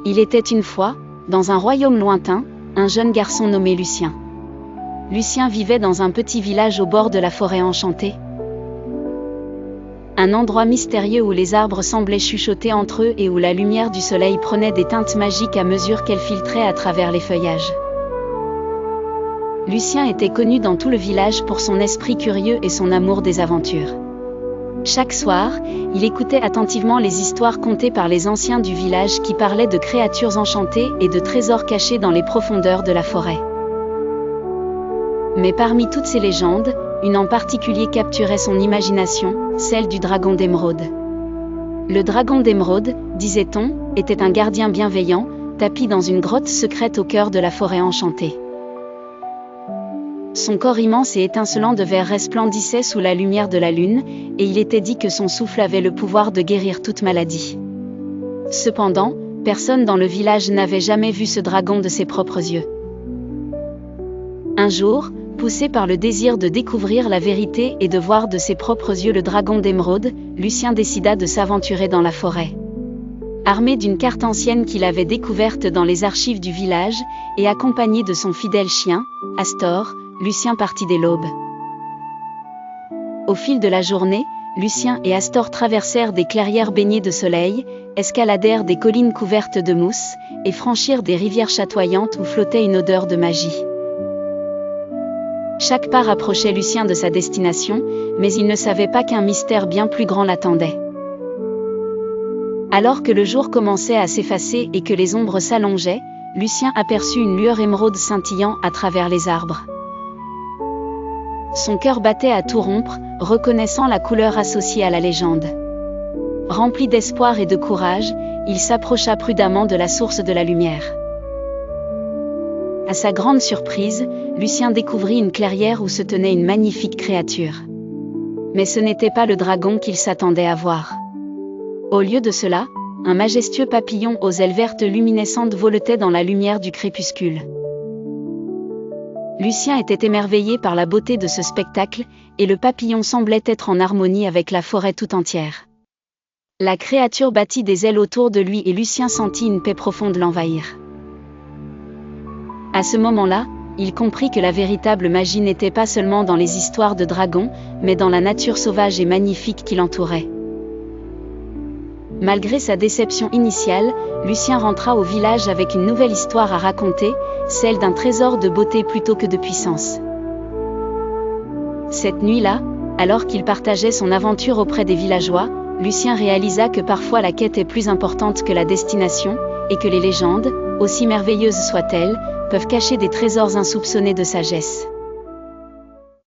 Il était une fois, dans un royaume lointain, un jeune garçon nommé Lucien. Lucien vivait dans un petit village au bord de la forêt enchantée. Un endroit mystérieux où les arbres semblaient chuchoter entre eux et où la lumière du soleil prenait des teintes magiques à mesure qu'elle filtrait à travers les feuillages. Lucien était connu dans tout le village pour son esprit curieux et son amour des aventures. Chaque soir, il écoutait attentivement les histoires contées par les anciens du village qui parlaient de créatures enchantées et de trésors cachés dans les profondeurs de la forêt. Mais parmi toutes ces légendes, une en particulier capturait son imagination, celle du dragon d'émeraude. Le dragon d'émeraude, disait-on, était un gardien bienveillant, tapi dans une grotte secrète au cœur de la forêt enchantée. Son corps immense et étincelant de verre resplendissait sous la lumière de la lune, et il était dit que son souffle avait le pouvoir de guérir toute maladie. Cependant, personne dans le village n'avait jamais vu ce dragon de ses propres yeux. Un jour, poussé par le désir de découvrir la vérité et de voir de ses propres yeux le dragon d'émeraude, Lucien décida de s'aventurer dans la forêt. Armé d'une carte ancienne qu'il avait découverte dans les archives du village, et accompagné de son fidèle chien, Astor, Lucien partit dès l'aube. Au fil de la journée, Lucien et Astor traversèrent des clairières baignées de soleil, escaladèrent des collines couvertes de mousse, et franchirent des rivières chatoyantes où flottait une odeur de magie. Chaque pas rapprochait Lucien de sa destination, mais il ne savait pas qu'un mystère bien plus grand l'attendait. Alors que le jour commençait à s'effacer et que les ombres s'allongeaient, Lucien aperçut une lueur émeraude scintillant à travers les arbres. Son cœur battait à tout rompre, reconnaissant la couleur associée à la légende. Rempli d'espoir et de courage, il s'approcha prudemment de la source de la lumière. À sa grande surprise, Lucien découvrit une clairière où se tenait une magnifique créature. Mais ce n'était pas le dragon qu'il s'attendait à voir. Au lieu de cela, un majestueux papillon aux ailes vertes luminescentes voletait dans la lumière du crépuscule. Lucien était émerveillé par la beauté de ce spectacle, et le papillon semblait être en harmonie avec la forêt tout entière. La créature battit des ailes autour de lui et Lucien sentit une paix profonde l'envahir. À ce moment-là, il comprit que la véritable magie n'était pas seulement dans les histoires de dragons, mais dans la nature sauvage et magnifique qui l'entourait. Malgré sa déception initiale, Lucien rentra au village avec une nouvelle histoire à raconter, celle d'un trésor de beauté plutôt que de puissance. Cette nuit-là, alors qu'il partageait son aventure auprès des villageois, Lucien réalisa que parfois la quête est plus importante que la destination, et que les légendes, aussi merveilleuses soient-elles, peuvent cacher des trésors insoupçonnés de sagesse.